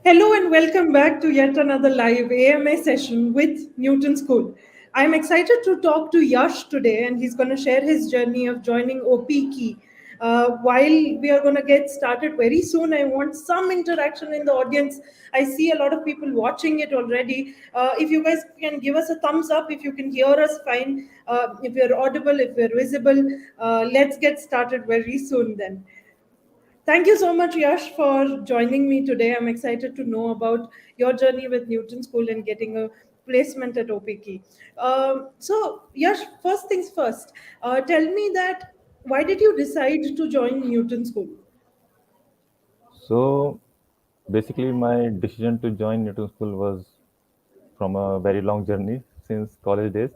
Hello and welcome back to yet another live AMA session with Newton School. I'm excited to talk to Yash today, and he's going to share his journey of joining OP Key. While we are going to get started very soon, I want some interaction in the audience. I see a lot of people watching it already. If you guys can give us a thumbs up, if you can hear us fine, if we're audible, if we're visible, let's get started very soon then. Thank you so much, Yash, for joining me today. I'm excited to know about your journey with Newton School and getting a placement at OPK. Yash, first things first, tell me that why did you decide to join Newton School? So basically, my decision to join Newton School was from a very long journey since college days.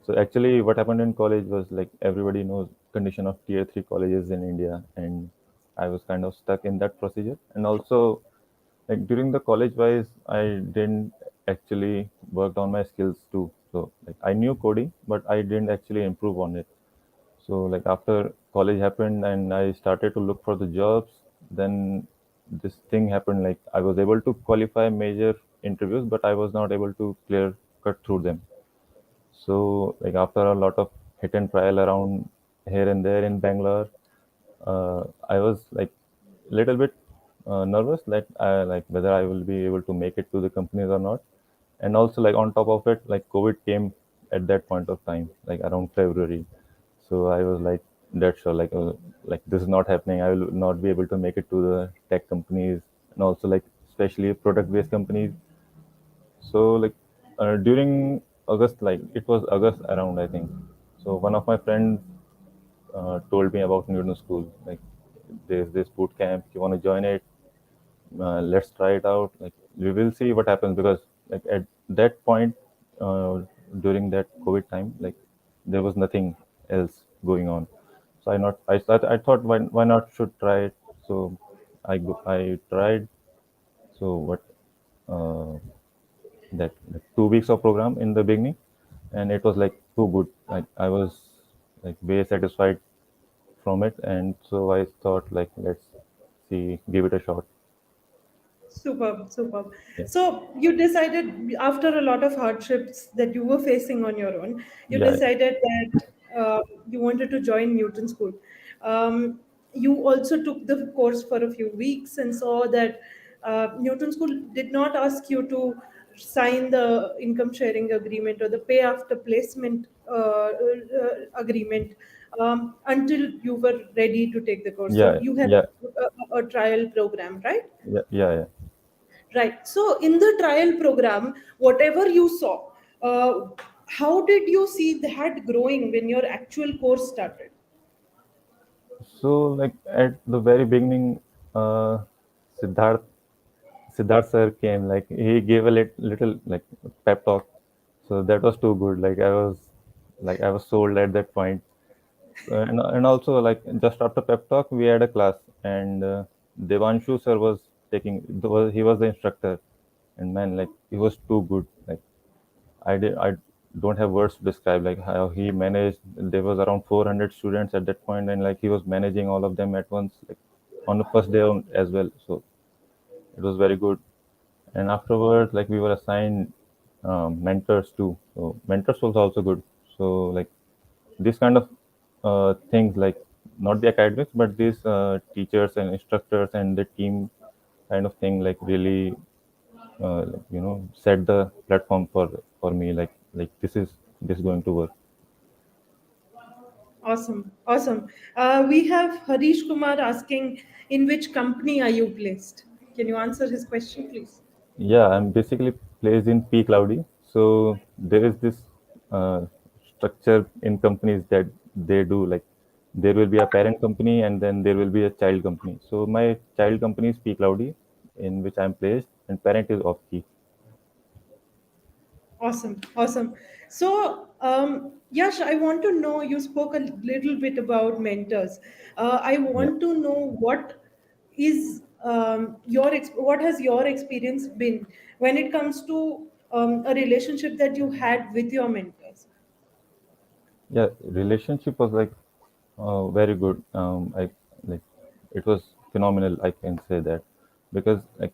So actually, what happened in college was like everybody knows condition of tier three colleges in India, and I was kind of stuck in that procedure. And also, like during the college wise, I didn't actually worked on my skills too. So like I knew coding, but I didn't actually improve on it. So like after college happened and I started to look for the jobs, then this thing happened. Like I was able to qualify major interviews, but I was not able to clear cut through them. So like after a lot of hit and trial around here and there in Bangalore, I was like little bit nervous, like like whether I will be able to make it to the companies or not. And also like on top of it, like COVID came at that point of time, like around February. So I was like that sure, like this is not happening. I will not be able to make it to the tech companies, and also like especially product based companies. So like during August, like it was August around, I think. So one of my friends told me about Newton School. Like there's this boot camp. You want to join it? Let's try it out. Like we will see what happens, because like at that point during that COVID time, like there was nothing else going on. So I thought why not should try it. So I tried. So what uh, that like 2 weeks of program in the beginning, and it was like too good. Like I was like way satisfied from it, and so I thought like let's see, give it a shot. Superb, superb. Yeah, So you decided after a lot of hardships that you were facing on your own, you yeah, decided that you wanted to join Newton School. You also took the course for a few weeks and saw that Newton School did not ask you to sign the income sharing agreement or the pay after placement agreement until you were ready to take the course. So yeah, you had yeah, a trial program, right? yeah, yeah, yeah. Right. So, in the trial program, whatever you saw, uh, how did you see that growing when your actual course started? So like at the very beginning, uh, Siddharth Siddharth sir came. Like he gave a little like pep talk. So that was too good. Like I was sold at that point. And also like just after pep talk, we had a class, and Devanshu sir was he was the instructor, and man, like he was too good. Like I don't have words to describe like how he managed. There was around 400 students at that point, and like he was managing all of them at once, like on the first day as well. So it was very good. And afterwards, like we were assigned mentors too. So mentors was also good. So like this kind of things, like not the academics, but these teachers and instructors and the team kind of thing, like really like, set the platform for me, like this is going to work. Awesome, awesome. We have Harish Kumar asking, in which company are you placed? Can you answer his question, please? Yeah, I'm basically placed in P Cloudy. So there is this uh, structure in companies that they do, like there will be a parent company and then there will be a child company. So my child company is P Cloudy, in which I'm placed, and parent is off key. Awesome, awesome. So, Yash, I want to know, you spoke a little bit about mentors. I Yeah. want to know what is what has your experience been when it comes to a relationship that you had with your mentors? Yeah, relationship was like very good. I like it was phenomenal. I can say that, because like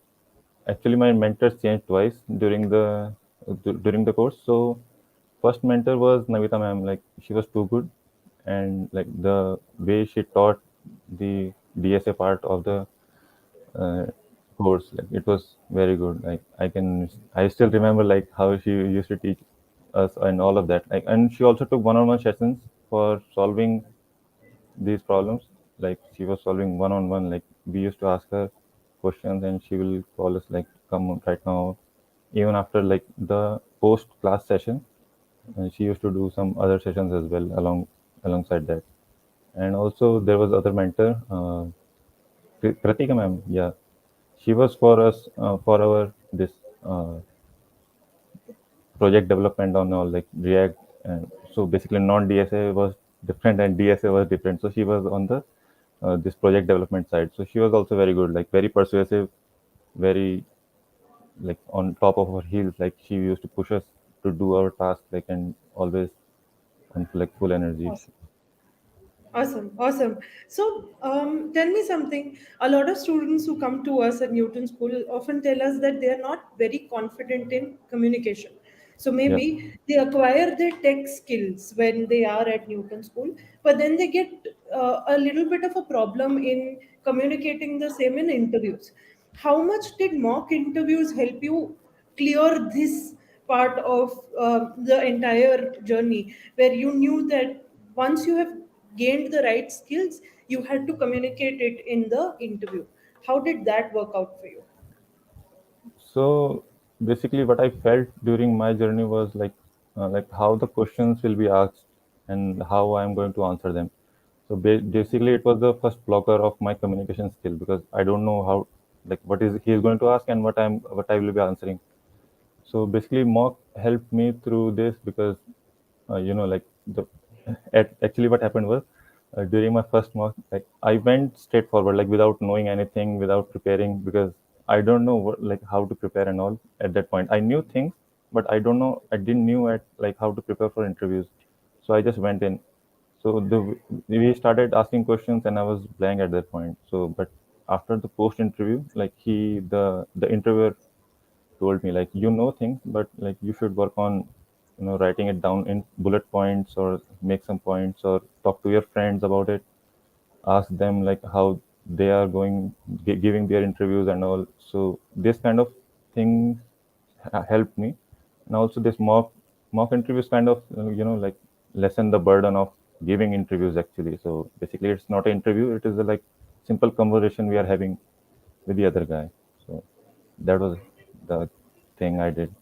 actually my mentors changed twice during the course. So first mentor was Navita ma'am. Like she was too good, and like the way she taught the DSA part of the uh, course, like it was very good. Like I still remember like how she used to teach us and all of that. Like, and she also took one-on-one sessions for solving these problems. Like she was solving one-on-one. Like we used to ask her questions, and she will call us like, "Come on, right now." Even after like the post-class session, and she used to do some other sessions as well alongside that. And also there was other mentor, Kratika ma'am. Yeah, she was for us for our this uh, project development on all like React. And so basically non DSA was different and DSA was different. So she was on the this project development side. So she was also very good, like very persuasive, very like on top of our heels. Like she used to push us to do our task, like, and always on like full energy. Awesome. Awesome, awesome. So, tell me something. A lot of students who come to us at Newton School often tell us that they are not very confident in communication. So, Yeah. maybe they acquire their tech skills when they are at Newton School, but then they get a little bit of a problem in communicating the same in interviews. How much did mock interviews help you clear this part of the entire journey, where you knew that once you have gained the right skills, you had to communicate it in the interview? How did that work out for you? So basically, what I felt during my journey was like how the questions will be asked and how I'm going to answer them. So basically, it was the first blocker of my communication skill because I don't know how, like, what is he is going to ask and what I will be answering. So basically, mock helped me through this because, like actually what happened was during my first mock, like I went straight forward, like without knowing anything, without preparing, because I don't know like how to prepare and all at that point. I knew things, but I don't know, I didn't knew at like how to prepare for interviews. So I just went in. So we started asking questions, and I was blank at that point. So, but after the post interview, like the interviewer told me like things, but like you should work on writing it down in bullet points or make some points or talk to your friends about it. Ask them like how they are giving their interviews and all. So this kind of things helped me. And also this mock interviews kind of like lessen the burden of giving interviews actually. So basically it's not an interview, it is a like simple conversation we are having with the other guy. So that was the thing I did.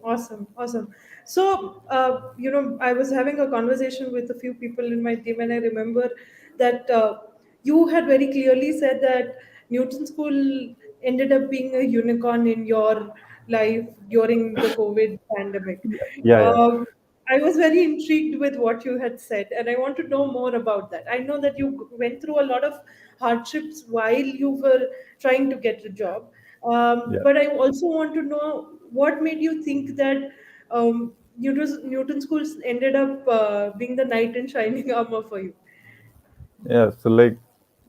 Awesome, awesome. So, I was having a conversation with a few people in my team, and I remember that you had very clearly said that Newton School ended up being a unicorn in your life during the COVID pandemic. Yeah, yeah. Um, I was very intrigued with what you had said, and I want to know more about that. I know that you went through a lot of hardships while you were trying to get a job, Yeah. but I also want to know what made you think that Newton schools ended up being the knight in shining armor for you. Yeah, so like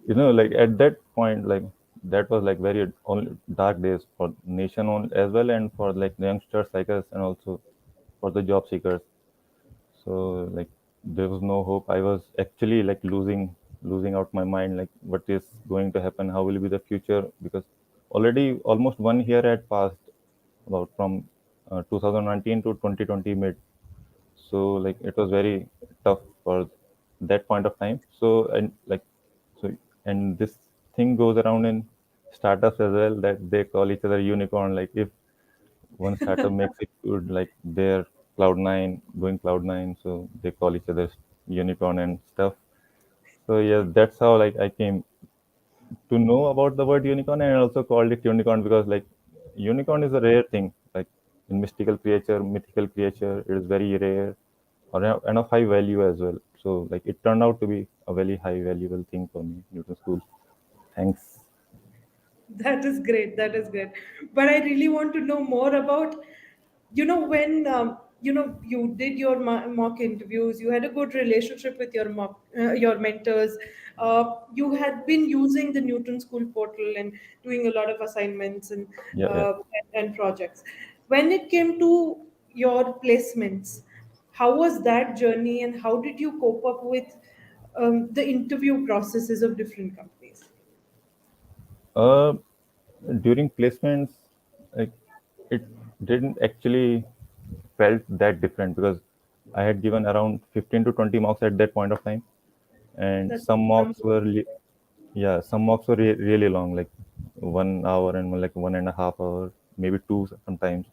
like at that point, like that was like very only dark days for nation on as well, and for like the youngsters like us, and also for the job seekers. So like there was no hope. I was actually like losing out my mind, like what is going to happen, how will be the future, because already almost 1 year had passed about from 2019 to 2020 mid. So like it was very tough for that point of time. So and like so and this thing goes around in startups as well, that they call each other unicorn. Like if one startup makes it good, like they're cloud 9 going cloud 9, so they call each other unicorn and stuff. So yeah, that's how like I came to know about the word unicorn, and I also called it unicorn because like unicorn is a rare thing, like in mythical creature, it is very rare and of high value as well. So like it turned out to be a very high valuable thing for me, Newton School. Thanks. That is great. That is great. But I really want to know more about, when you did your mock interviews, you had a good relationship with your mentors, you had been using the Newton School portal and doing a lot of assignments Yeah, yeah. and projects. When it came to your placements, how was that journey, and how did you cope up with the interview processes of different companies? Uh, During placements, like it didn't actually felt that different because I had given around 15 to 20 mocks at that point of time, and That some sounds mocks were yeah, some mocks were really long, like 1 hour and like 1.5 hours, maybe two sometimes,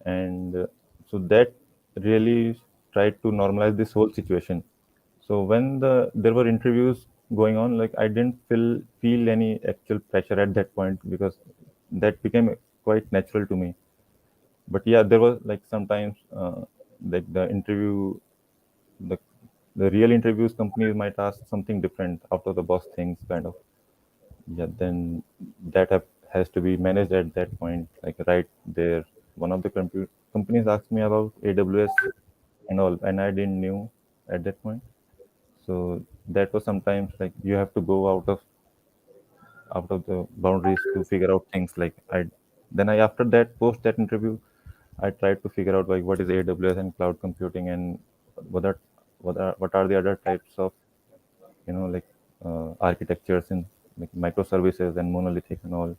and so that really tried to normalize this whole situation. So when there were interviews going on, like I didn't feel any actual pressure at that point because that became quite natural to me. But yeah, there was like sometimes like the the real interviews companies might ask something different out of the box things kind of. Yeah, then has to be managed at that point. Like right there, one of the companies asked me about AWS and all, and I didn't knew at that point. So that was sometimes like you have to go out of the boundaries to figure out things. Like I after that post that interview, I tried to figure out like what is AWS and cloud computing and what are what are the other types of like architectures in like microservices and monolithic and all.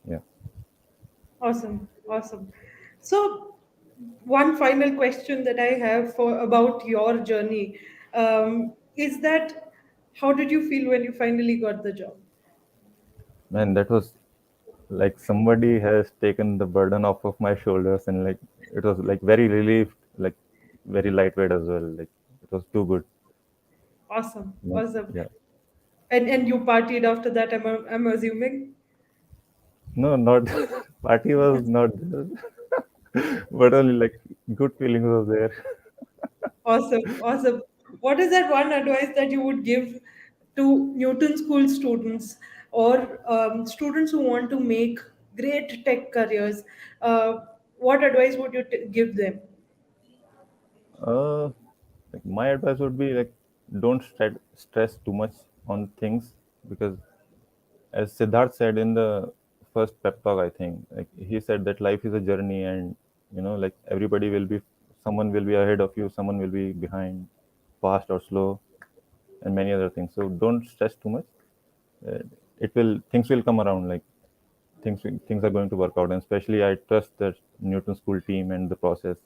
Yeah. awesome, awesome. So, one final question that I have for about your journey is that how did you feel when you finally got the job? Man, that was like somebody has taken the burden off of my shoulders, and like it was like very relieved, like very lightweight as well. Like it was too good. Awesome, Yeah. awesome. Yeah. And you partied after that, I'm assuming. No, not party was not there, but only like good feelings was there. Awesome, awesome. What is that one advice that you would give to Newton School students or students who want to make great tech careers? What advice would you give them? Uh, like my advice would be like don't stress too much on things because as Siddharth said in the first pep talk, I think like he said that life is a journey, and like everybody will be, someone will be ahead of you, someone will be behind, fast or slow, and many other things. So don't stress too much. Uh, it will things will come around. Like things are going to work out, and especially I trust the Newton School team and the process.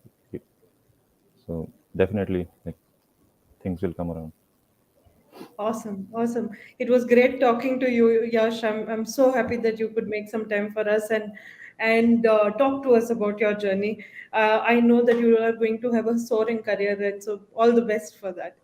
So definitely, like things will come around. Awesome, awesome. It was great talking to you, Yash. I'm so happy that you could make some time for us and talk to us about your journey. I know that you are going to have a soaring career, and so all the best for that.